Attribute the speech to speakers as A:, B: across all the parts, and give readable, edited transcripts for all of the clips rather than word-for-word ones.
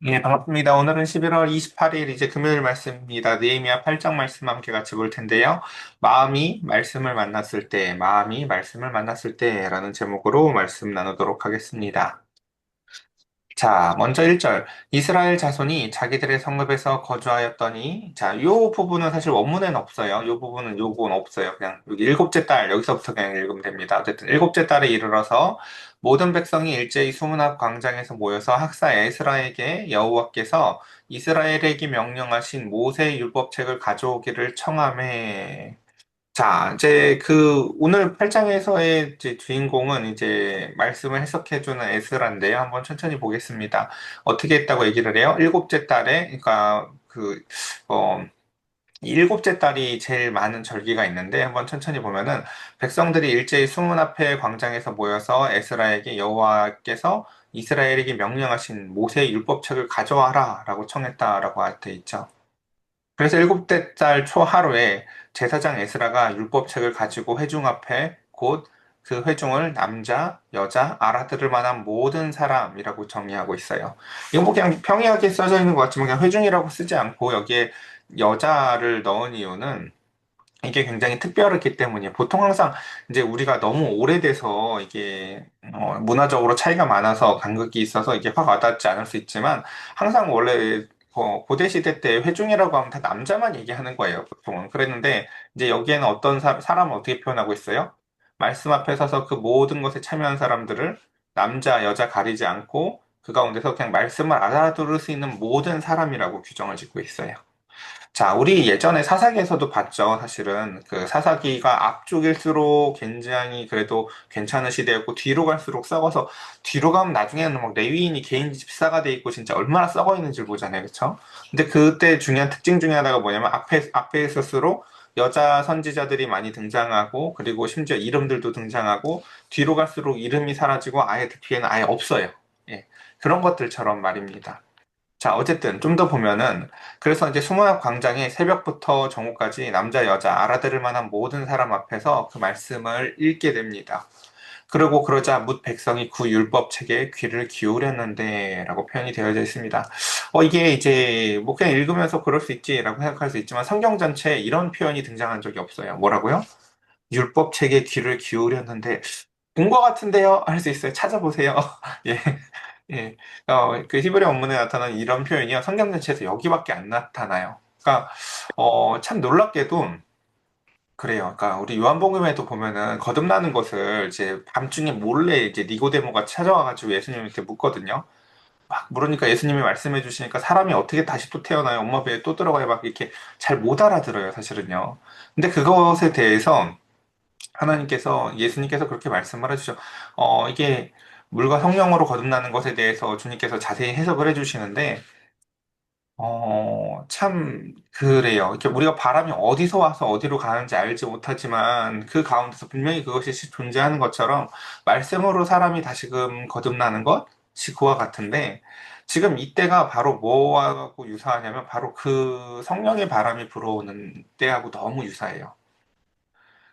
A: 예, 반갑습니다. 오늘은 11월 28일 이제 금요일 말씀입니다. 느헤미야 8장 말씀 함께 같이 볼 텐데요. 마음이 말씀을 만났을 때라는 제목으로 말씀 나누도록 하겠습니다. 자, 먼저 1절. 이스라엘 자손이 자기들의 성읍에서 거주하였더니, 자, 요 부분은 사실 원문에는 없어요. 요 부분은 요건 없어요. 그냥 여기 일곱째 달, 여기서부터 그냥 읽으면 됩니다. 어쨌든 일곱째 달에 이르러서 모든 백성이 일제히 수문 앞 광장에서 모여서 학사 에스라에게 여호와께서 이스라엘에게 명령하신 모세 율법책을 가져오기를 청하매. 자, 이제 오늘 8장에서의 이제 주인공은 이제 말씀을 해석해주는 에스라인데요. 한번 천천히 보겠습니다. 어떻게 했다고 얘기를 해요? 일곱째 달에, 그러니까 이 일곱째 달이 제일 많은 절기가 있는데 한번 천천히 보면은 백성들이 일제히 수문 앞에 광장에서 모여서 에스라에게 여호와께서 이스라엘에게 명령하신 모세 율법책을 가져와라 라고 청했다라고 돼 있죠. 그래서 일곱째 달 초하루에 제사장 에스라가 율법책을 가지고 회중 앞에 곧 그 회중을 남자, 여자, 알아들을 만한 모든 사람이라고 정의하고 있어요. 이건 뭐 그냥 평이하게 써져 있는 것 같지만 그냥 회중이라고 쓰지 않고 여기에 여자를 넣은 이유는 이게 굉장히 특별했기 때문이에요. 보통 항상 이제 우리가 너무 오래돼서 이게 문화적으로 차이가 많아서 간극이 있어서 이게 확 와닿지 않을 수 있지만 항상 원래 고대 시대 때 회중이라고 하면 다 남자만 얘기하는 거예요. 보통은 그랬는데 이제 여기에는 어떤 사람을 어떻게 표현하고 있어요? 말씀 앞에 서서 그 모든 것에 참여한 사람들을 남자, 여자 가리지 않고 그 가운데서 그냥 말씀을 알아들을 수 있는 모든 사람이라고 규정을 짓고 있어요. 자, 우리 예전에 사사기에서도 봤죠. 사실은 그 사사기가 앞쪽일수록 굉장히 그래도 괜찮은 시대였고 뒤로 갈수록 썩어서 뒤로 가면 나중에는 막 레위인이 개인 집사가 돼 있고 진짜 얼마나 썩어 있는 줄 보잖아요, 그렇죠? 근데 그때 중요한 특징 중에 하나가 뭐냐면 앞에 있을수록 여자 선지자들이 많이 등장하고 그리고 심지어 이름들도 등장하고 뒤로 갈수록 이름이 사라지고 아예 뒤에는 아예 없어요. 예, 그런 것들처럼 말입니다. 자, 어쨌든 좀 더 보면은 그래서 이제 수문학 광장에 새벽부터 정오까지 남자 여자 알아들을 만한 모든 사람 앞에서 그 말씀을 읽게 됩니다. 그리고 그러자 뭇 백성이 그 율법 책에 귀를 기울였는데라고 표현이 되어져 있습니다. 이게 이제 뭐 그냥 읽으면서 그럴 수 있지라고 생각할 수 있지만 성경 전체에 이런 표현이 등장한 적이 없어요. 뭐라고요? 율법 책에 귀를 기울였는데 본 것 같은데요? 할 수 있어요. 찾아보세요. 예. 예. 그 히브리 원문에 나타나는 이런 표현이요. 성경 전체에서 여기밖에 안 나타나요. 그러니까, 참 놀랍게도 그래요. 그러니까 우리 요한복음에도 보면은 거듭나는 것을 이제 밤중에 몰래 이제 니고데모가 찾아와가지고 예수님한테 묻거든요. 막 물으니까 예수님이 말씀해 주시니까 사람이 어떻게 다시 또 태어나요? 엄마 배에 또 들어가요? 막 이렇게 잘 못 알아들어요, 사실은요. 근데 그것에 대해서 예수님께서 그렇게 말씀을 해주죠. 이게 물과 성령으로 거듭나는 것에 대해서 주님께서 자세히 해석을 해주시는데, 참, 그래요. 이렇게 우리가 바람이 어디서 와서 어디로 가는지 알지 못하지만 그 가운데서 분명히 그것이 존재하는 것처럼 말씀으로 사람이 다시금 거듭나는 것이 그와 같은데, 지금 이때가 바로 뭐하고 유사하냐면 바로 그 성령의 바람이 불어오는 때하고 너무 유사해요.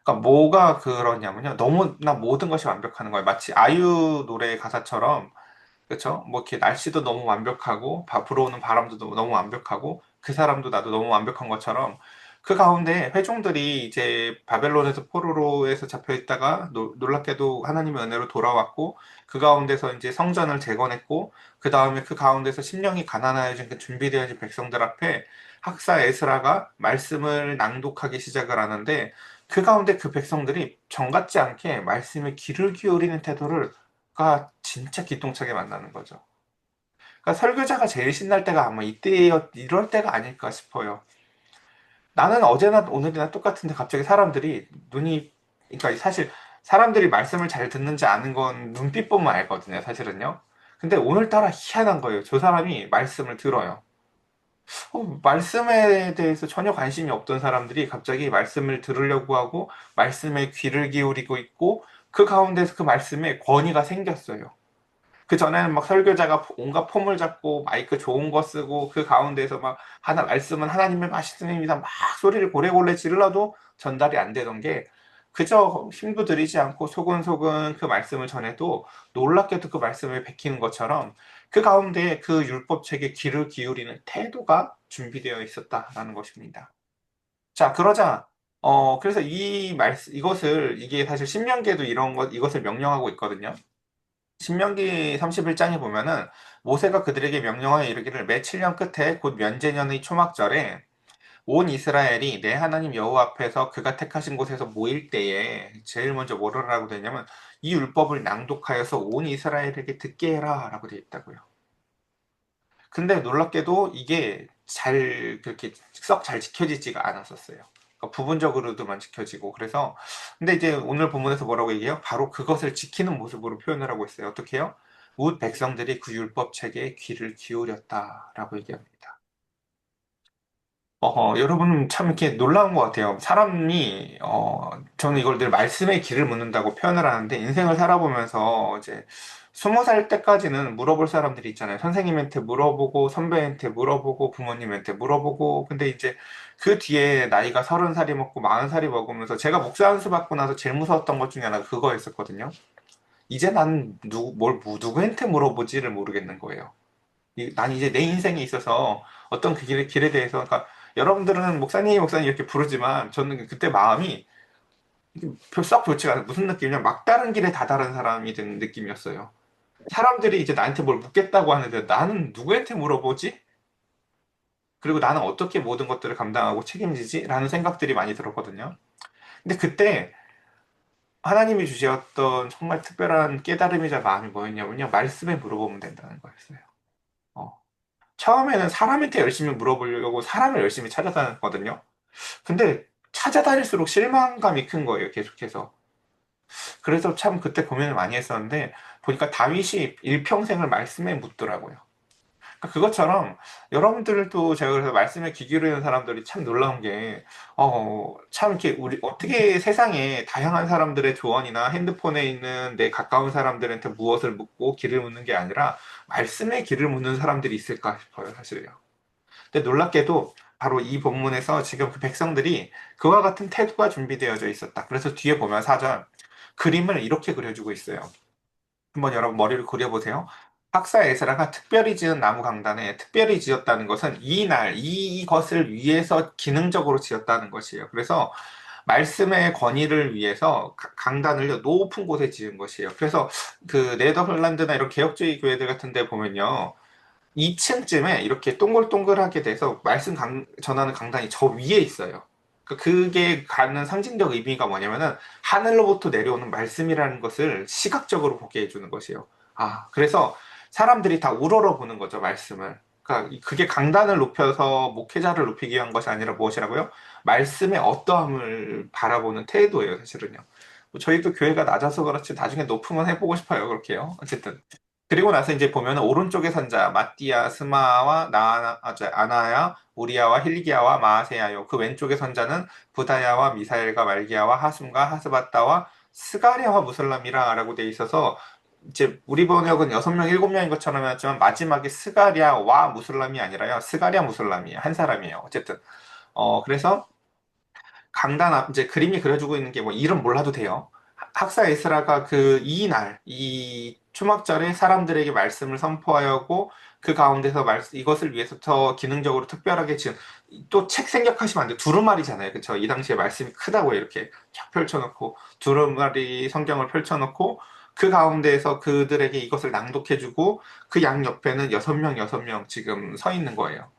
A: 그러니까 뭐가 그러냐면요. 너무나 모든 것이 완벽한 거예요. 마치 아이유 노래 가사처럼, 그렇죠? 뭐 이렇게 날씨도 너무 완벽하고, 불어오는 바람도 너무 완벽하고, 그 사람도 나도 너무 완벽한 것처럼, 그 가운데 회중들이 이제 바벨론에서 포로로에서 잡혀 있다가 놀랍게도 하나님의 은혜로 돌아왔고, 그 가운데서 이제 성전을 재건했고, 그 다음에 그 가운데서 심령이 가난하여진 그 준비되어진 백성들 앞에 학사 에스라가 말씀을 낭독하기 시작을 하는데, 그 가운데 그 백성들이 정같지 않게 말씀에 귀를 기울이는 태도가 진짜 기똥차게 만나는 거죠. 그러니까 설교자가 제일 신날 때가 아마 이럴 때가 아닐까 싶어요. 나는 어제나 오늘이나 똑같은데 갑자기 그러니까 사실 사람들이 말씀을 잘 듣는지 아는 건 눈빛 보면 알거든요, 사실은요. 근데 오늘따라 희한한 거예요. 저 사람이 말씀을 들어요. 말씀에 대해서 전혀 관심이 없던 사람들이 갑자기 말씀을 들으려고 하고 말씀에 귀를 기울이고 있고 그 가운데서 그 말씀에 권위가 생겼어요. 그 전에는 막 설교자가 온갖 폼을 잡고 마이크 좋은 거 쓰고 그 가운데서 막 말씀은 하나님의 말씀입니다. 막 소리를 고래고래 질러도 전달이 안 되던 게 그저 힘도 들이지 않고 소근소근 그 말씀을 전해도 놀랍게도 그 말씀을 베끼는 것처럼 그 가운데 그 율법책에 귀를 기울이는 태도가 준비되어 있었다라는 것입니다. 자, 그러자, 그래서 이게 사실 신명기에도 이것을 명령하고 있거든요. 신명기 31장에 보면은 모세가 그들에게 명령하여 이르기를 매 7년 끝에 곧 면제년의 초막절에 온 이스라엘이 내 하나님 여호와 앞에서 그가 택하신 곳에서 모일 때에 제일 먼저 뭐를 하라고 되냐면 이 율법을 낭독하여서 온 이스라엘에게 듣게 해라라고 되어 있다고요. 근데 놀랍게도 이게 그렇게 썩 잘 지켜지지가 않았었어요. 그러니까 부분적으로도만 지켜지고 그래서 근데 이제 오늘 본문에서 뭐라고 얘기해요? 바로 그것을 지키는 모습으로 표현을 하고 있어요. 어떻게 해요? 뭇 백성들이 그 율법 책에 귀를 기울였다라고 얘기합니다. 여러분 참 이렇게 놀라운 것 같아요. 저는 이걸 늘 말씀의 길을 묻는다고 표현을 하는데, 인생을 살아보면서 이제 20살 때까지는 물어볼 사람들이 있잖아요. 선생님한테 물어보고, 선배한테 물어보고, 부모님한테 물어보고, 근데 이제 그 뒤에 나이가 30살이 먹고 40살이 먹으면서 제가 목사 안수 받고 나서 제일 무서웠던 것 중에 하나가 그거였었거든요. 이제 난 누구한테 물어보지를 모르겠는 거예요. 난 이제 내 인생에 있어서 어떤 그 길에 대해서, 그러니까 여러분들은 목사님 이렇게 부르지만 저는 그때 마음이 썩 좋지가 않아요. 무슨 느낌이냐, 막다른 길에 다다른 사람이 된 느낌이었어요. 사람들이 이제 나한테 뭘 묻겠다고 하는데 나는 누구한테 물어보지? 그리고 나는 어떻게 모든 것들을 감당하고 책임지지? 라는 생각들이 많이 들었거든요. 근데 그때 하나님이 주셨던 정말 특별한 깨달음이자 마음이 뭐였냐면요. 말씀에 물어보면 된다는 거였어요. 어. 처음에는 사람한테 열심히 물어보려고 사람을 열심히 찾아다녔거든요. 근데 찾아다닐수록 실망감이 큰 거예요, 계속해서. 그래서 참 그때 고민을 많이 했었는데, 보니까 다윗이 일평생을 말씀에 묻더라고요. 그러니까 그것처럼 여러분들도 제가 그래서 말씀에 귀 기울이는 사람들이 참 놀라운 게, 참 이렇게 우리 어떻게 세상에 다양한 사람들의 조언이나 핸드폰에 있는 내 가까운 사람들한테 무엇을 묻고 길을 묻는 게 아니라 말씀에 길을 묻는 사람들이 있을까 싶어요, 사실요. 근데 놀랍게도 바로 이 본문에서 지금 그 백성들이 그와 같은 태도가 준비되어져 있었다. 그래서 뒤에 보면 사전 그림을 이렇게 그려주고 있어요. 한번 여러분 머리를 그려보세요. 학사 에스라가 특별히 지은 나무 강단에 특별히 지었다는 것은 이것을 위해서 기능적으로 지었다는 것이에요. 그래서 말씀의 권위를 위해서 강단을 높은 곳에 지은 것이에요. 그래서 그 네더란드나 이런 개혁주의 교회들 같은 데 보면요. 2층쯤에 이렇게 동글동글하게 돼서 전하는 강단이 저 위에 있어요. 그게 갖는 상징적 의미가 뭐냐면은 하늘로부터 내려오는 말씀이라는 것을 시각적으로 보게 해주는 것이에요. 아, 그래서 사람들이 다 우러러 보는 거죠, 말씀을. 그러니까 그게 강단을 높여서 목회자를 높이기 위한 것이 아니라 무엇이라고요? 말씀의 어떠함을 바라보는 태도예요, 사실은요. 뭐 저희도 교회가 낮아서 그렇지 나중에 높으면 해보고 싶어요, 그렇게요. 어쨌든. 그리고 나서 이제 보면 오른쪽의 선자 마띠아, 스마와 아나야, 우리야와 힐기야와 마아세야요. 그 왼쪽의 선자는 부다야와 미사엘과 말기야와 하숨과 하스바타와 스가랴와 무슬람이라라고 돼 있어서 이제 우리 번역은 6명, 7명인 것처럼 했지만 마지막에 스가랴와 무슬람이 아니라요. 스가랴 무슬람이에요. 한 사람이에요. 어쨌든 그래서 이제 그림이 그려주고 있는 게 뭐 이름 몰라도 돼요. 학사 에스라가 이 초막절에 사람들에게 말씀을 선포하였고 그 가운데서 이것을 위해서 더 기능적으로 특별하게 지은 또 책 생략하시면 안 돼요. 두루마리잖아요. 그쵸? 이 당시에 말씀이 크다고 이렇게 쫙 펼쳐놓고 두루마리 성경을 펼쳐놓고 그 가운데에서 그들에게 이것을 낭독해주고 그 양 옆에는 6명 지금 서 있는 거예요.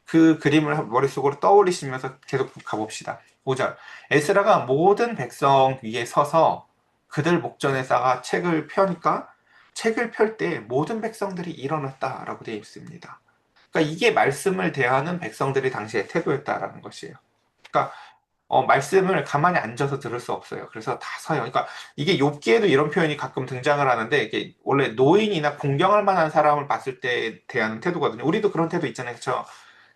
A: 그 그림을 머릿속으로 떠올리시면서 계속 가봅시다. 5절. 에스라가 모든 백성 위에 서서 그들 목전에다가 책을 펴니까 책을 펼 때 모든 백성들이 일어났다라고 되어 있습니다. 그러니까 이게 말씀을 대하는 백성들이 당시의 태도였다라는 것이에요. 그러니까 말씀을 가만히 앉아서 들을 수 없어요. 그래서 다 서요. 그러니까 이게 욥기에도 이런 표현이 가끔 등장을 하는데 이게 원래 노인이나 공경할 만한 사람을 봤을 때 대하는 태도거든요. 우리도 그런 태도 있잖아요. 그렇죠?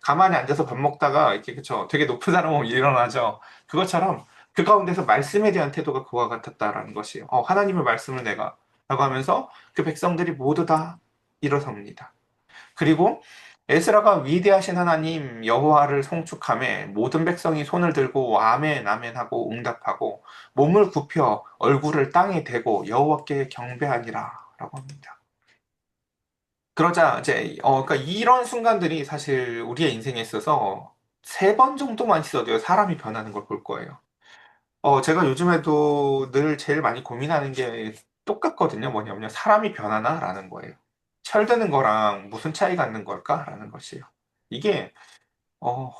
A: 가만히 앉아서 밥 먹다가 이렇게 그쵸 되게 높은 사람 오면 일어나죠. 그것처럼 그 가운데서 말씀에 대한 태도가 그와 같았다라는 것이에요. 하나님의 말씀을 내가 라고 하면서 그 백성들이 모두 다 일어섭니다. 그리고 에스라가 위대하신 하나님 여호와를 송축하며 모든 백성이 손을 들고 아멘 아멘 하고 응답하고 몸을 굽혀 얼굴을 땅에 대고 여호와께 경배하니라라고 합니다. 그러자 이제 그러니까 이런 순간들이 사실 우리의 인생에 있어서 세 번 정도만 있어도요 사람이 변하는 걸 볼 거예요. 제가 요즘에도 늘 제일 많이 고민하는 게 똑같거든요. 뭐냐면요. 사람이 변하나라는 거예요. 철드는 거랑 무슨 차이가 있는 걸까라는 것이에요. 이게 어,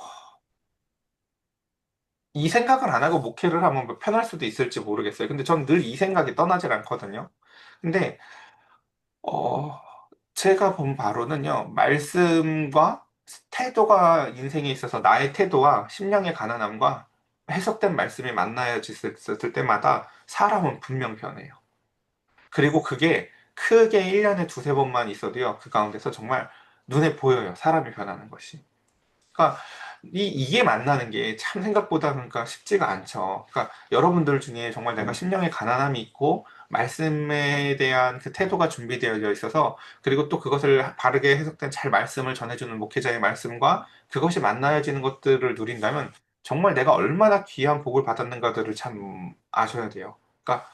A: 이 생각을 안 하고 목회를 하면 뭐 편할 수도 있을지 모르겠어요. 근데 전 늘 이 생각이 떠나질 않거든요. 근데 어, 제가 본 바로는요. 말씀과 태도가 인생에 있어서 나의 태도와 심령의 가난함과 해석된 말씀이 만나졌을 때마다 사람은 분명 변해요. 그리고 그게 크게 1년에 두세 번만 있어도요. 그 가운데서 정말 눈에 보여요. 사람이 변하는 것이. 그러니까 이게 만나는 게 참 생각보다 그러니까 쉽지가 않죠. 그러니까 여러분들 중에 정말 내가 심령의 가난함이 있고 말씀에 대한 그 태도가 준비되어 있어서 그리고 또 그것을 바르게 해석된 잘 말씀을 전해주는 목회자의 말씀과 그것이 만나여지는 것들을 누린다면 정말 내가 얼마나 귀한 복을 받았는가들을 참 아셔야 돼요. 그러니까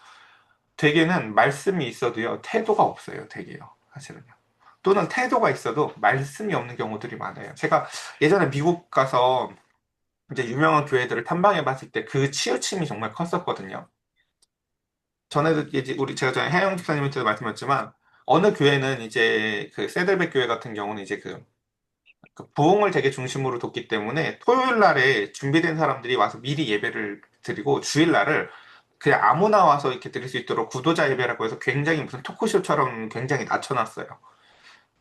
A: 대개는 말씀이 있어도요, 태도가 없어요, 대개요, 사실은요. 또는 태도가 있어도 말씀이 없는 경우들이 많아요. 제가 예전에 미국 가서 이제 유명한 교회들을 탐방해 봤을 때 그 치우침이 정말 컸었거든요. 전에도 이제 제가 전에 해영 집사님한테도 말씀드렸지만 어느 교회는 이제 그 세들백 교회 같은 경우는 이제 그 부흥을 되게 중심으로 뒀기 때문에 토요일 날에 준비된 사람들이 와서 미리 예배를 드리고 주일 날을 그냥 아무나 와서 이렇게 드릴 수 있도록 구도자 예배라고 해서 굉장히 무슨 토크쇼처럼 굉장히 낮춰놨어요.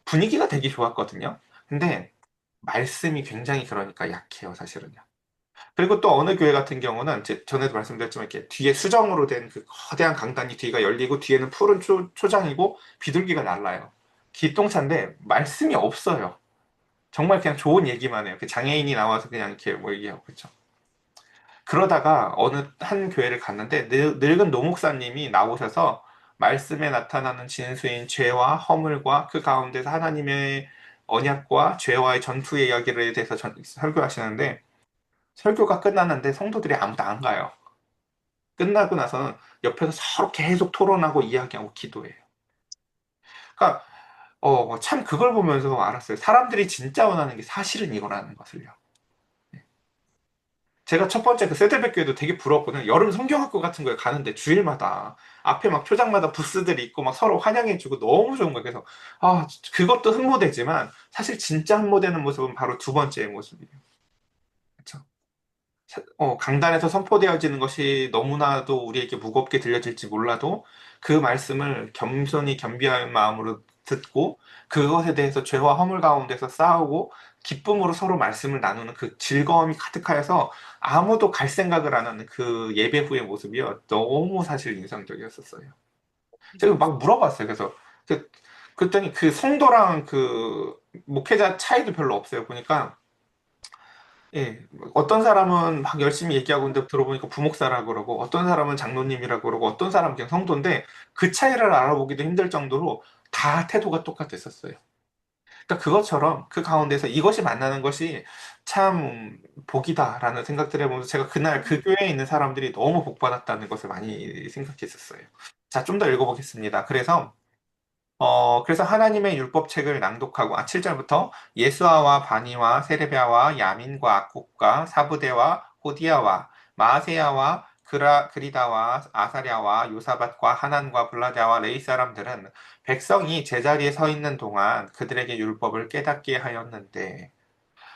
A: 분위기가 되게 좋았거든요. 근데 말씀이 굉장히 그러니까 약해요, 사실은요. 그리고 또 어느 교회 같은 경우는 전에도 말씀드렸지만 이렇게 뒤에 수정으로 된 그 거대한 강단이 뒤가 열리고 뒤에는 푸른 초장이고 비둘기가 날라요. 기똥차인데 말씀이 없어요. 정말 그냥 좋은 얘기만 해요. 그 장애인이 나와서 그냥 이렇게 뭐 얘기하고 그렇죠. 그러다가 어느 한 교회를 갔는데 늙은 노목사님이 나오셔서 말씀에 나타나는 진수인 죄와 허물과 그 가운데서 하나님의 언약과 죄와의 전투의 이야기에 대해서 설교하시는데 설교가 끝났는데 성도들이 아무도 안 가요. 끝나고 나서는 옆에서 서로 계속 토론하고 이야기하고 기도해요. 그러니까 참 그걸 보면서 알았어요. 사람들이 진짜 원하는 게 사실은 이거라는 것을요. 제가 첫 번째 그 세대백교에도 되게 부러웠거든요. 여름 성경학교 같은 거에 가는데 주일마다 앞에 막 표장마다 부스들이 있고 막 서로 환영해주고 너무 좋은 거예요. 그래서 그것도 흠모되지만 사실 진짜 흠모되는 모습은 바로 두 번째의 모습이에요. 그렇죠? 강단에서 선포되어지는 것이 너무나도 우리에게 무겁게 들려질지 몰라도 그 말씀을 겸손히 겸비한 마음으로 듣고 그것에 대해서 죄와 허물 가운데서 싸우고 기쁨으로 서로 말씀을 나누는 그 즐거움이 가득하여서 아무도 갈 생각을 안 하는 그 예배 후의 모습이요. 너무 사실 인상적이었었어요. 제가 막 물어봤어요. 그래서 그, 그랬더니 그 성도랑 그 목회자 차이도 별로 없어요. 보니까 예, 어떤 사람은 막 열심히 얘기하고 있는데 들어보니까 부목사라 그러고, 어떤 사람은 장로님이라 그러고, 어떤 사람은 그냥 성도인데, 그 차이를 알아보기도 힘들 정도로 다 태도가 똑같았었어요. 그러니까 그것처럼 그 가운데서 이것이 만나는 것이 참 복이다라는 생각들을 해보면서 제가 그날 그 교회에 있는 사람들이 너무 복받았다는 것을 많이 생각했었어요. 자, 좀 더 읽어보겠습니다. 그래서 하나님의 율법책을 낭독하고, 7절부터 예수아와 바니와 세레비아와 야민과 악국과 사부대와 호디아와 마아세야와 그리다와 아사랴와 요사밭과 하난과 블라랴와 레이 사람들은 백성이 제자리에 서 있는 동안 그들에게 율법을 깨닫게 하였는데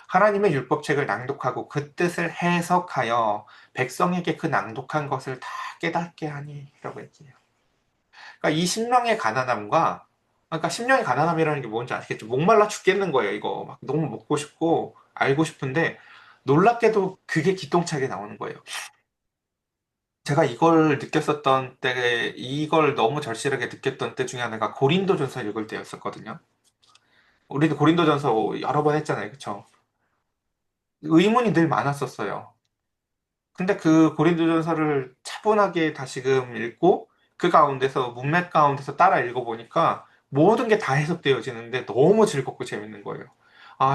A: 하나님의 율법책을 낭독하고 그 뜻을 해석하여 백성에게 그 낭독한 것을 다 깨닫게 하니 라고 했지요. 그러니까 이 심령의 가난함과 그러니까 심령의 가난함이라는 게 뭔지 아시겠죠? 목말라 죽겠는 거예요. 이거 막 너무 먹고 싶고 알고 싶은데 놀랍게도 그게 기똥차게 나오는 거예요. 제가 이걸 느꼈었던 때, 이걸 너무 절실하게 느꼈던 때 중에 하나가 고린도전서 읽을 때였었거든요. 우리도 고린도전서 여러 번 했잖아요, 그쵸? 의문이 늘 많았었어요. 근데 그 고린도전서를 차분하게 다시금 읽고 그 가운데서 문맥 가운데서 따라 읽어보니까 모든 게 다 해석되어지는데 너무 즐겁고 재밌는 거예요.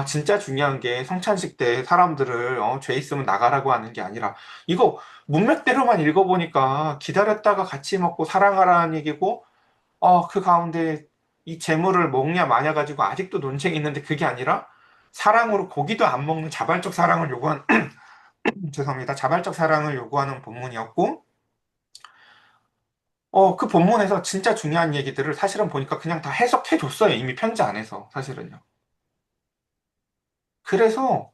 A: 진짜 중요한 게 성찬식 때 사람들을 죄 있으면 나가라고 하는 게 아니라 이거 문맥대로만 읽어보니까 기다렸다가 같이 먹고 사랑하라는 얘기고 그 가운데 이 재물을 먹냐 마냐 가지고 아직도 논쟁이 있는데 그게 아니라 사랑으로 고기도 안 먹는 자발적 사랑을 요구한 죄송합니다. 자발적 사랑을 요구하는 본문이었고 그 본문에서 진짜 중요한 얘기들을 사실은 보니까 그냥 다 해석해 줬어요. 이미 편지 안에서 사실은요. 그래서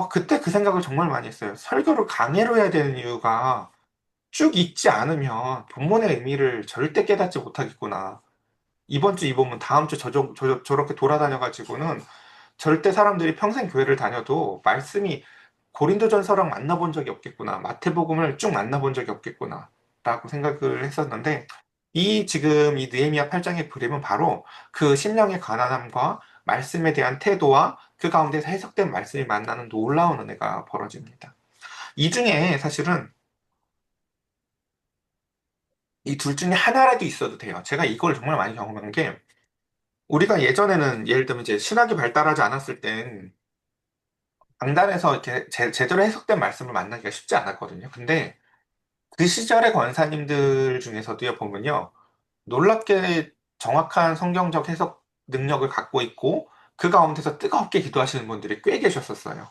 A: 그때 그 생각을 정말 많이 했어요. 설교를 강해로 해야 되는 이유가 쭉 읽지 않으면 본문의 의미를 절대 깨닫지 못하겠구나. 이번 주 이 본문, 다음 주 저렇게 돌아다녀가지고는 절대 사람들이 평생 교회를 다녀도 말씀이 고린도전서랑 만나본 적이 없겠구나. 마태복음을 쭉 만나본 적이 없겠구나. 라고 생각을 했었는데, 지금 이 느헤미야 8장의 그림은 바로 그 심령의 가난함과 말씀에 대한 태도와 그 가운데서 해석된 말씀이 만나는 놀라운 은혜가 벌어집니다. 이 중에 사실은 이 둘 중에 하나라도 있어도 돼요. 제가 이걸 정말 많이 경험한 게, 우리가 예전에는 예를 들면 이제 신학이 발달하지 않았을 땐 강단에서 이렇게 제대로 해석된 말씀을 만나기가 쉽지 않았거든요. 근데 그 시절의 권사님들 중에서도요, 보면요. 놀랍게 정확한 성경적 해석 능력을 갖고 있고 그 가운데서 뜨겁게 기도하시는 분들이 꽤 계셨었어요.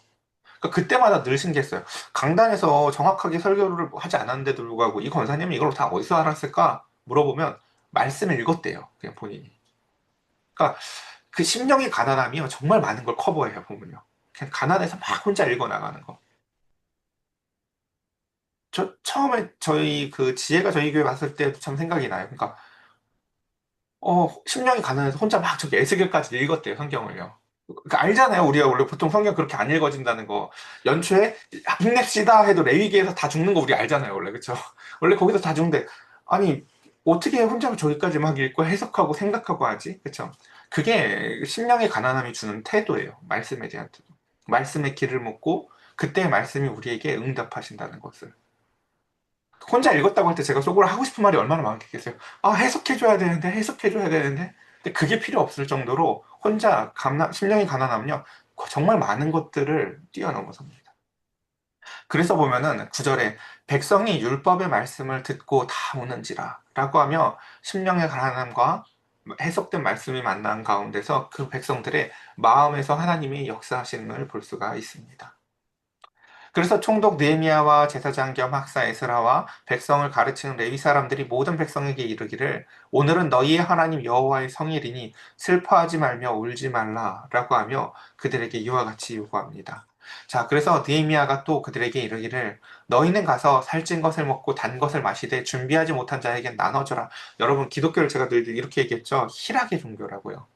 A: 그러니까 그때마다 늘 신기했어요. 강단에서 정확하게 설교를 하지 않았는데도 불구하고 이 권사님이 이걸 다 어디서 알았을까? 물어보면 말씀을 읽었대요. 그냥 본인이. 그러니까 그 심령의 가난함이요. 정말 많은 걸 커버해요, 보면요. 그냥 가난해서 막 혼자 읽어 나가는 거. 처음에 그 지혜가 저희 교회 왔을 때도 참 생각이 나요. 그러니까, 심령이 가난해서 혼자 막 저기 에스겔까지 읽었대요, 성경을요. 그러니까 알잖아요. 우리가 원래 보통 성경 그렇게 안 읽어진다는 거. 연초에 힘냅시다 해도 레위기에서 다 죽는 거 우리 알잖아요, 원래. 그쵸? 원래 거기서 다 죽는데, 아니, 어떻게 혼자 저기까지 막 읽고 해석하고 생각하고 하지? 그쵸? 그게 심령의 가난함이 주는 태도예요. 말씀에 대한 태도. 말씀의 길을 묻고, 그때 말씀이 우리에게 응답하신다는 것을. 혼자 읽었다고 할 때 제가 속으로 하고 싶은 말이 얼마나 많겠어요. 해석해줘야 되는데, 해석해줘야 되는데. 근데 그게 필요 없을 정도로 혼자 심령이 가난하면요. 정말 많은 것들을 뛰어넘어섭니다. 그래서 보면은 구절에 백성이 율법의 말씀을 듣고 다 우는지라 라고 하며 심령의 가난함과 해석된 말씀이 만난 가운데서 그 백성들의 마음에서 하나님이 역사하시는 걸 볼 수가 있습니다. 그래서 총독 느헤미야와 제사장 겸 학사 에스라와 백성을 가르치는 레위 사람들이 모든 백성에게 이르기를 오늘은 너희의 하나님 여호와의 성일이니 슬퍼하지 말며 울지 말라라고 하며 그들에게 이와 같이 요구합니다. 자, 그래서 느헤미야가 또 그들에게 이르기를 너희는 가서 살찐 것을 먹고 단 것을 마시되 준비하지 못한 자에게 나눠줘라. 여러분 기독교를 제가 늘 이렇게 얘기했죠. 희락의 종교라고요.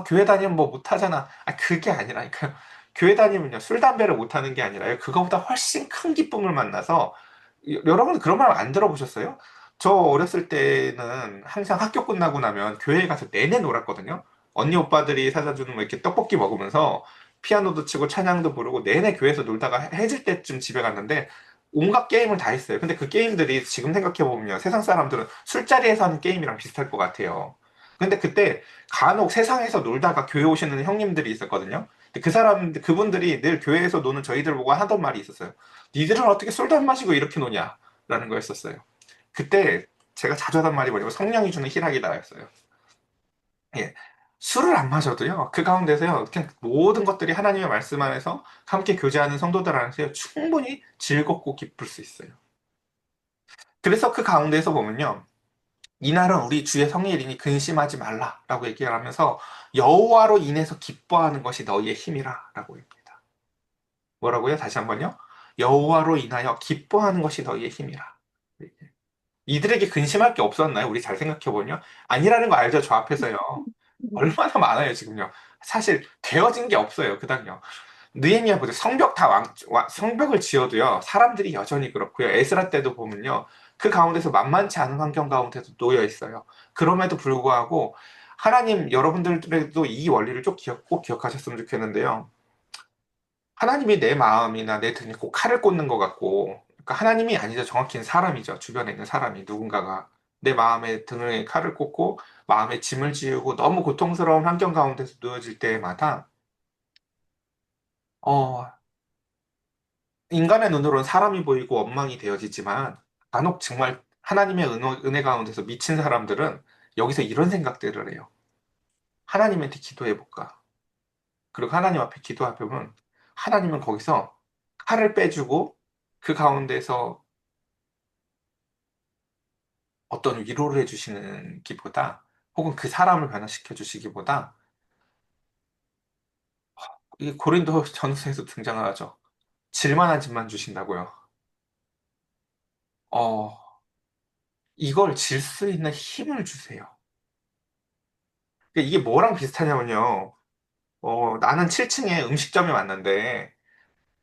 A: 교회 다니면 뭐 못하잖아. 그게 아니라니까요. 교회 다니면요, 술, 담배를 못하는 게 아니라요. 그거보다 훨씬 큰 기쁨을 만나서, 여러분 그런 말 안 들어보셨어요? 저 어렸을 때는 항상 학교 끝나고 나면 교회에 가서 내내 놀았거든요. 언니 오빠들이 사다 주는 뭐 이렇게 떡볶이 먹으면서 피아노도 치고 찬양도 부르고 내내 교회에서 놀다가 해질 때쯤 집에 갔는데 온갖 게임을 다 했어요. 근데 그 게임들이 지금 생각해보면 세상 사람들은 술자리에서 하는 게임이랑 비슷할 것 같아요. 근데 그때 간혹 세상에서 놀다가 교회 오시는 형님들이 있었거든요. 근데 그분들이 늘 교회에서 노는 저희들 보고 하던 말이 있었어요. 니들은 어떻게 술도 안 마시고 이렇게 노냐? 라는 거였었어요. 그때 제가 자주 하던 말이 뭐냐면 성령이 주는 희락이다였어요. 예. 술을 안 마셔도요, 그 가운데서요, 그냥 모든 것들이 하나님의 말씀 안에서 함께 교제하는 성도들 안에서 충분히 즐겁고 기쁠 수 있어요. 그래서 그 가운데에서 보면요, 이날은 우리 주의 성일이니 근심하지 말라라고 얘기를 하면서 여호와로 인해서 기뻐하는 것이 너희의 힘이라라고 얘기합니다. 뭐라고요? 다시 한번요. 여호와로 인하여 기뻐하는 것이 너희의 힘이라. 이들에게 근심할 게 없었나요? 우리 잘 생각해보면요. 아니라는 거 알죠? 저 앞에서요. 얼마나 많아요, 지금요. 사실 되어진 게 없어요, 그당요. 느헤미야 보세요. 성벽을 지어도요. 사람들이 여전히 그렇고요. 에스라 때도 보면요. 그 가운데서 만만치 않은 환경 가운데서 놓여 있어요. 그럼에도 불구하고 하나님 여러분들도 이 원리를 꼭 기억하셨으면 좋겠는데요. 하나님이 내 마음이나 내 등에 꼭 칼을 꽂는 것 같고, 그러니까 하나님이 아니죠. 정확히는 사람이죠. 주변에 있는 사람이 누군가가. 내 마음의 등에 칼을 꽂고 마음에 짐을 지우고 너무 고통스러운 환경 가운데서 놓여질 때마다 어, 인간의 눈으로는 사람이 보이고 원망이 되어지지만 간혹 정말 하나님의 은혜 가운데서 미친 사람들은 여기서 이런 생각들을 해요. 하나님한테 기도해 볼까? 그리고 하나님 앞에 기도해보면 하나님은 거기서 칼을 빼주고 그 가운데서 어떤 위로를 해주시는 기보다 혹은 그 사람을 변화시켜 주시기보다 이 고린도 전서에서 등장하죠. 질만한 집만 주신다고요. 어, 이걸 질 수 있는 힘을 주세요. 이게 뭐랑 비슷하냐면요. 나는 7층에 음식점에 왔는데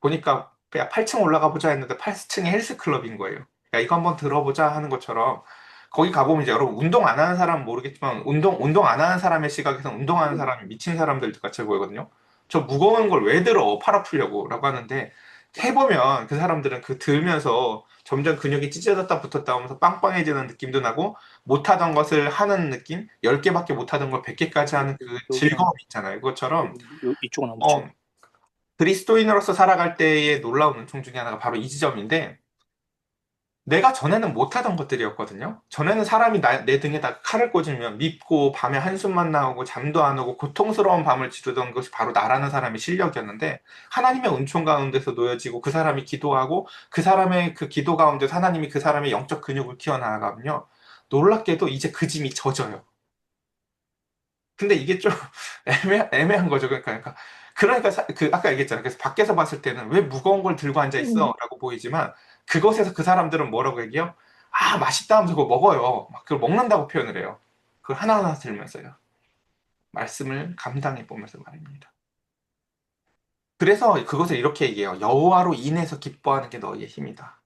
A: 보니까 그냥 8층 올라가 보자 했는데 8층에 헬스클럽인 거예요. 야, 이거 한번 들어보자 하는 것처럼 거기 가보면 이제 여러분 운동 안 하는 사람은 모르겠지만 운동 안 하는 사람의 시각에서 운동하는 사람이 미친 사람들 같이 보이거든요. 저 무거운 걸 왜 들어? 팔 아프려고 라고 하는데 해보면 그 사람들은 그 들면서 점점 근육이 찢어졌다 붙었다 하면서 빵빵해지는 느낌도 나고 못하던 것을 하는 느낌? 10개밖에 못하던 걸 100개까지 하는 그
B: 여기는
A: 즐거움이 있잖아요. 그것처럼
B: 이쪽은 안
A: 어,
B: 붙여.
A: 그리스도인으로서 살아갈 때의 놀라운 은총 중에 하나가 바로 이 지점인데, 내가 전에는 못하던 것들이었거든요. 전에는 사람이 내 등에다 칼을 꽂으면 밉고 밤에 한숨만 나오고 잠도 안 오고 고통스러운 밤을 지르던 것이 바로 나라는 사람의 실력이었는데, 하나님의 은총 가운데서 놓여지고 그 사람이 기도하고 그 사람의 그 기도 가운데서 하나님이 그 사람의 영적 근육을 키워나가면요. 놀랍게도 이제 그 짐이 젖어요. 근데 이게 좀 애매한 거죠. 그러니까 아까 얘기했잖아요. 그래서 밖에서 봤을 때는 왜 무거운 걸 들고 앉아 있어? 라고 보이지만 그것에서 그 사람들은 뭐라고 얘기해요? 아, 맛있다 하면서 그거 먹어요. 막 그걸 먹는다고 표현을 해요. 그걸 하나하나 들면서요. 말씀을 감당해 보면서 말입니다. 그래서 그것을 이렇게 얘기해요. 여호와로 인해서 기뻐하는 게 너희의 힘이다.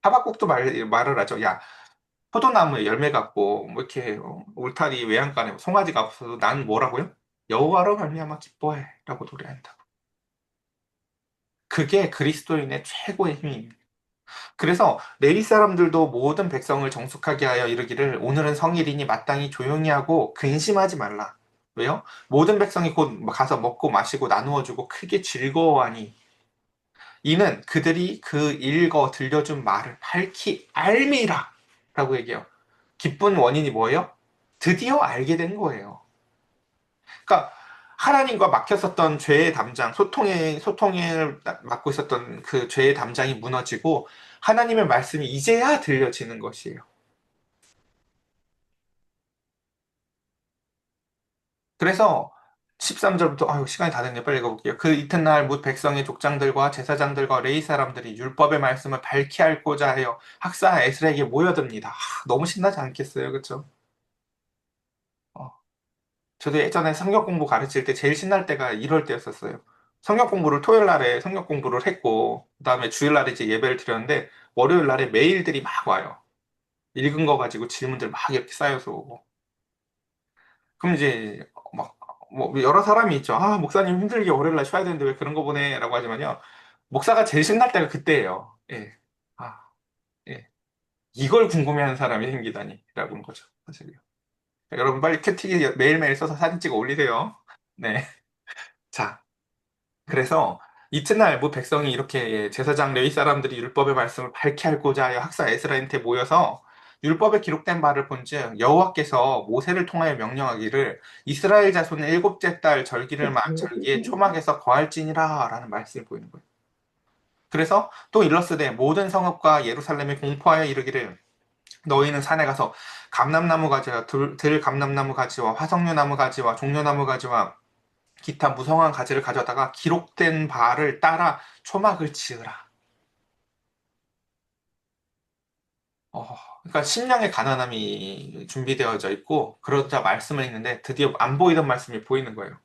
A: 하박국도 말을 하죠. 야, 포도나무에 열매 같고 뭐 이렇게 울타리 외양간에 송아지가 없어도 난 뭐라고요? 여호와로 말미암아 기뻐해라고 노래한다. 그게 그리스도인의 최고의 힘입니다. 그래서 레위 사람들도 모든 백성을 정숙하게 하여 이르기를 오늘은 성일이니 마땅히 조용히 하고 근심하지 말라. 왜요? 모든 백성이 곧 가서 먹고 마시고 나누어 주고 크게 즐거워하니 이는 그들이 그 읽어 들려준 말을 밝히 알미라 라고 얘기해요. 기쁜 원인이 뭐예요? 드디어 알게 된 거예요. 그러니까 하나님과 막혔었던 죄의 담장, 소통을 맡고 있었던 그 죄의 담장이 무너지고 하나님의 말씀이 이제야 들려지는 것이에요. 그래서 13절부터 아유 시간이 다 됐네 빨리 읽어볼게요. 그 이튿날 뭇 백성의 족장들과 제사장들과 레위 사람들이 율법의 말씀을 밝히 알고자 하여 학사 에스라에게 모여듭니다. 너무 신나지 않겠어요, 그렇죠? 저도 예전에 성경 공부 가르칠 때 제일 신날 때가 이럴 때였었어요. 성경 공부를 토요일 날에 성경 공부를 했고, 그다음에 주일 날에 이제 예배를 드렸는데, 월요일 날에 메일들이 막 와요. 읽은 거 가지고 질문들 막 이렇게 쌓여서 오고. 그럼 이제 막, 뭐, 여러 사람이 있죠. 아, 목사님 힘들게 월요일 날 쉬어야 되는데 왜 그런 거 보내? 라고 하지만요. 목사가 제일 신날 때가 그때예요. 예. 아, 예. 이걸 궁금해하는 사람이 생기다니. 라고 는 거죠. 사실요. 여러분 빨리 큐티기 매일매일 써서 사진 찍어 올리세요. 네. 자. 그래서 이튿날 뭐 백성이 이렇게 제사장 레위 사람들이 율법의 말씀을 밝히 알고자 하여 학사 에스라한테 모여서 율법에 기록된 바를 본즉 여호와께서 모세를 통하여 명령하기를 이스라엘 자손의 일곱째 달 절기를 만 절기에 초막에서 거할지니라라는 말씀이 보이는 거예요. 그래서 또 일러스되 모든 성읍과 예루살렘에 공포하여 이르기를 너희는 산에 가서 감람나무 가지와 들 감람나무 가지와 화석류 나무 가지와 종려나무 가지와 기타 무성한 가지를 가져다가 기록된 바를 따라 초막을 지으라. 어, 그러니까 심령의 가난함이 준비되어져 있고 그러자 말씀을 읽는데 드디어 안 보이던 말씀이 보이는 거예요.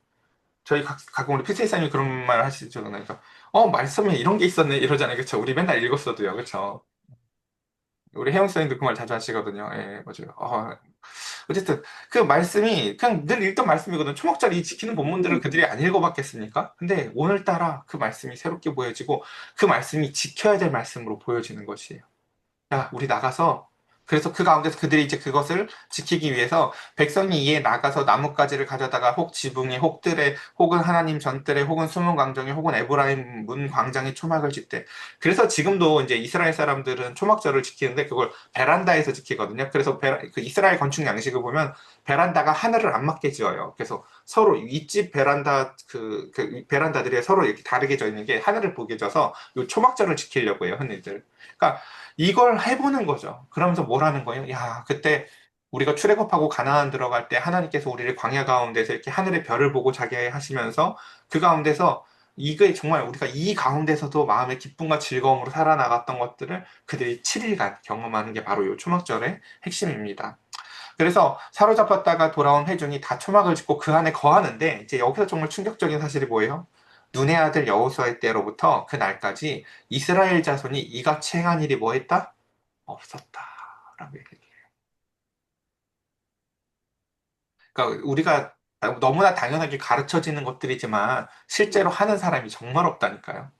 A: 저희 가끔 우리 피세이사님이 그런 말 하시죠. 그러니까 말씀에 이런 게 있었네 이러잖아요. 그렇죠? 우리 맨날 읽었어도요. 그렇죠? 우리 혜영 선생님도 그 말 자주 하시거든요. 예, 맞아요. 어쨌든 그 말씀이 그냥 늘 읽던 말씀이거든. 초목자리 지키는 본문들을 그들이 안 읽어봤겠습니까? 근데 오늘따라 그 말씀이 새롭게 보여지고 그 말씀이 지켜야 될 말씀으로 보여지는 것이에요. 야, 우리 나가서 그래서 그 가운데서 그들이 이제 그것을 지키기 위해서 백성이 이에 나가서 나뭇가지를 가져다가 혹 지붕에 혹 뜰에 혹은 하나님 전뜰에 혹은 숨은 광정에 혹은 에브라임 문 광장에 초막을 짓대. 그래서 지금도 이제 이스라엘 사람들은 초막절을 지키는데 그걸 베란다에서 지키거든요. 그래서 그 이스라엘 건축 양식을 보면 베란다가 하늘을 안 맞게 지어요. 그래서 서로 윗집 베란다 그 베란다들이 서로 이렇게 다르게 져 있는 게 하늘을 보게 져서 요 초막절을 지키려고 해요, 흔히들. 그러니까 이걸 해보는 거죠. 그러면서 뭘 하는 거예요? 야, 그때 우리가 출애굽하고 가나안 들어갈 때 하나님께서 우리를 광야 가운데서 이렇게 하늘의 별을 보고 자게 하시면서 그 가운데서 이게 정말 우리가 이 가운데서도 마음의 기쁨과 즐거움으로 살아나갔던 것들을 그들이 7일간 경험하는 게 바로 이 초막절의 핵심입니다. 그래서 사로잡혔다가 돌아온 회중이 다 초막을 짓고 그 안에 거하는데 이제 여기서 정말 충격적인 사실이 뭐예요? 눈의 아들 여호수아의 때로부터 그 날까지 이스라엘 자손이 이같이 행한 일이 뭐 했다? 없었다라고 얘기해요. 그러니까 우리가 너무나 당연하게 가르쳐지는 것들이지만 실제로 하는 사람이 정말 없다니까요.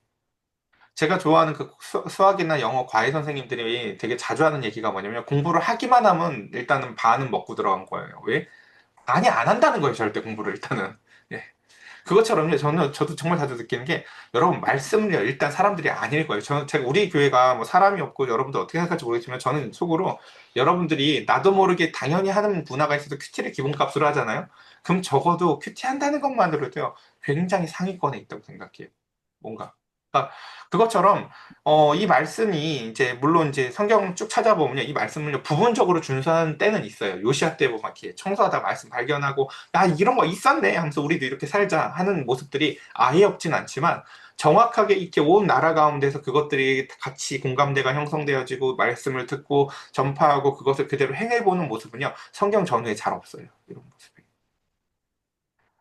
A: 제가 좋아하는 그 수학이나 영어 과외 선생님들이 되게 자주 하는 얘기가 뭐냐면 공부를 하기만 하면 일단은 반은 먹고 들어간 거예요. 왜? 많이 안 한다는 거예요, 절대 공부를 일단은. 예. 그것처럼요, 저도 정말 자주 느끼는 게, 여러분, 말씀을요, 일단 사람들이 안 읽어요. 제가 우리 교회가 뭐 사람이 없고 여러분들 어떻게 생각할지 모르겠지만, 저는 속으로 여러분들이 나도 모르게 당연히 하는 문화가 있어서 큐티를 기본값으로 하잖아요? 그럼 적어도 큐티 한다는 것만으로도요, 굉장히 상위권에 있다고 생각해요. 뭔가. 그러니까 그것처럼 이 말씀이 이제 물론 이제 성경 쭉 찾아보면요 이 말씀을요 부분적으로 준수하는 때는 있어요. 요시아 때 보면 이렇게 청소하다 말씀 발견하고 야 이런 거 있었네 하면서 우리도 이렇게 살자 하는 모습들이 아예 없진 않지만 정확하게 이렇게 온 나라 가운데서 그것들이 같이 공감대가 형성되어지고 말씀을 듣고 전파하고 그것을 그대로 행해보는 모습은요 성경 전후에 잘 없어요. 이런 모습이.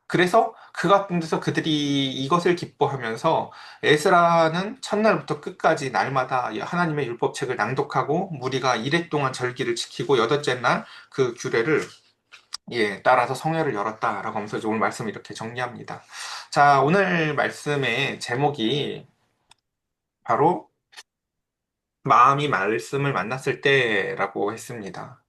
A: 그래서 그 같은 데서 그들이 이것을 기뻐하면서 에스라는 첫날부터 끝까지 날마다 하나님의 율법책을 낭독하고 무리가 이레 동안 절기를 지키고 여덟째 날 그 규례를 따라서 성회를 열었다라고 하면서 이제 오늘 말씀을 이렇게 정리합니다. 자, 오늘 말씀의 제목이 바로 마음이 말씀을 만났을 때라고 했습니다.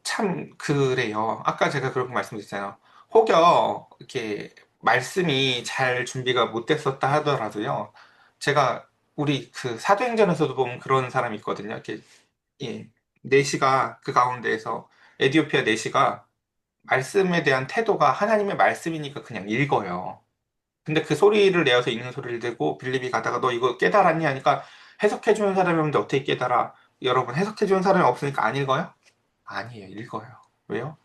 A: 참, 그래요. 아까 제가 그렇게 말씀드렸잖아요. 혹여, 이렇게, 말씀이 잘 준비가 못 됐었다 하더라도요. 제가, 우리 그 사도행전에서도 보면 그런 사람이 있거든요. 이렇게, 예, 내시가 그 가운데에서, 에디오피아 내시가 말씀에 대한 태도가 하나님의 말씀이니까 그냥 읽어요. 근데 그 소리를 내어서 읽는 소리를 듣고 빌립이 가다가 너 이거 깨달았니? 하니까 해석해주는 사람이 없는데 어떻게 깨달아? 여러분, 해석해주는 사람이 없으니까 안 읽어요? 아니에요, 읽어요. 왜요?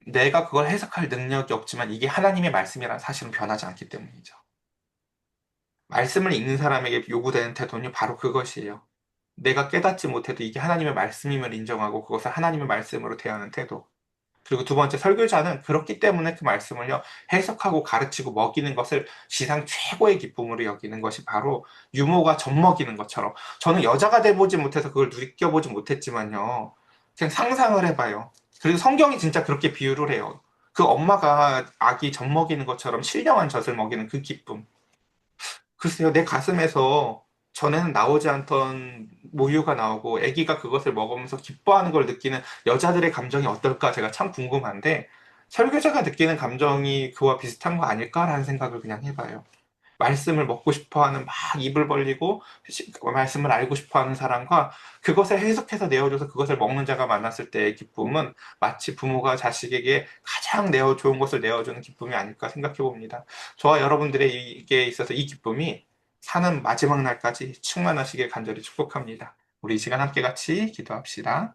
A: 내가 그걸 해석할 능력이 없지만 이게 하나님의 말씀이라는 사실은 변하지 않기 때문이죠. 말씀을 읽는 사람에게 요구되는 태도는 바로 그것이에요. 내가 깨닫지 못해도 이게 하나님의 말씀임을 인정하고 그것을 하나님의 말씀으로 대하는 태도. 그리고 두 번째, 설교자는 그렇기 때문에 그 말씀을요, 해석하고 가르치고 먹이는 것을 지상 최고의 기쁨으로 여기는 것이 바로 유모가 젖 먹이는 것처럼. 저는 여자가 돼보지 못해서 그걸 느껴보지 못했지만요, 그냥 상상을 해봐요. 그리고 성경이 진짜 그렇게 비유를 해요. 그 엄마가 아기 젖 먹이는 것처럼 신령한 젖을 먹이는 그 기쁨. 글쎄요, 내 가슴에서 전에는 나오지 않던 모유가 나오고 아기가 그것을 먹으면서 기뻐하는 걸 느끼는 여자들의 감정이 어떨까 제가 참 궁금한데 설교자가 느끼는 감정이 그와 비슷한 거 아닐까라는 생각을 그냥 해봐요. 말씀을 먹고 싶어하는 막 입을 벌리고 말씀을 알고 싶어하는 사람과 그것을 해석해서 내어줘서 그것을 먹는 자가 만났을 때의 기쁨은 마치 부모가 자식에게 가장 좋은 것을 내어주는 기쁨이 아닐까 생각해 봅니다. 저와 여러분들에게 있어서 이 기쁨이 사는 마지막 날까지 충만하시길 간절히 축복합니다. 우리 이 시간 함께 같이 기도합시다.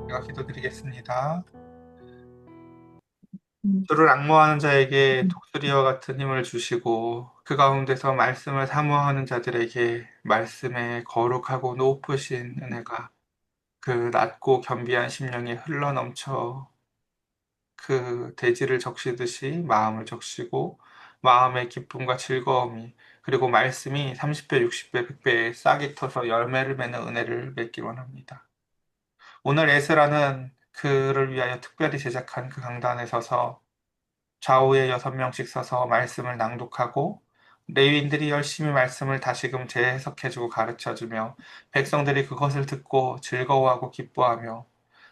A: 제가 기도드리겠습니다. 주를 앙모하는 자에게 독수리와 같은 힘을 주시고 그 가운데서 말씀을 사모하는 자들에게 말씀의 거룩하고 높으신 은혜가 그 낮고 겸비한 심령에 흘러넘쳐 그 대지를 적시듯이 마음을 적시고 마음의 기쁨과 즐거움이 그리고 말씀이 30배, 60배, 100배에 싹이 터서 열매를 맺는 은혜를 맺기 원합니다. 오늘 에스라는 그를 위하여 특별히 제작한 그 강단에 서서 좌우에 6명씩 서서 말씀을 낭독하고 레위인들이 열심히 말씀을 다시금 재해석해주고 가르쳐주며 백성들이 그것을 듣고 즐거워하고 기뻐하며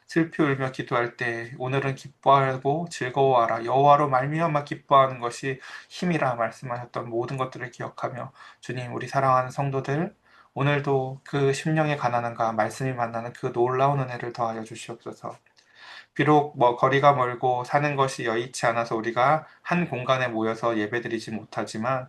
A: 슬피 울며 기도할 때 오늘은 기뻐하고 즐거워하라 여호와로 말미암아 기뻐하는 것이 힘이라 말씀하셨던 모든 것들을 기억하며 주님 우리 사랑하는 성도들 오늘도 그 심령의 가난함과 말씀이 만나는 그 놀라운 은혜를 더하여 주시옵소서. 비록 거리가 멀고 사는 것이 여의치 않아서 우리가 한 공간에 모여서 예배드리지 못하지만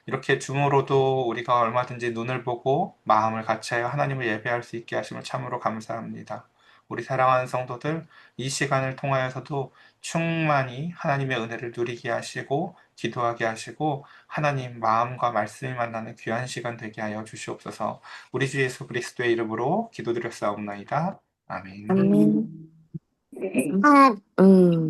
A: 이렇게 줌으로도 우리가 얼마든지 눈을 보고 마음을 같이하여 하나님을 예배할 수 있게 하심을 참으로 감사합니다. 우리 사랑하는 성도들 이 시간을 통하여서도 충만히 하나님의 은혜를 누리게 하시고 기도하게 하시고 하나님 마음과 말씀이 만나는 귀한 시간 되게 하여 주시옵소서. 우리 주 예수 그리스도의 이름으로 기도드렸사옵나이다. 아멘.
B: 아멘.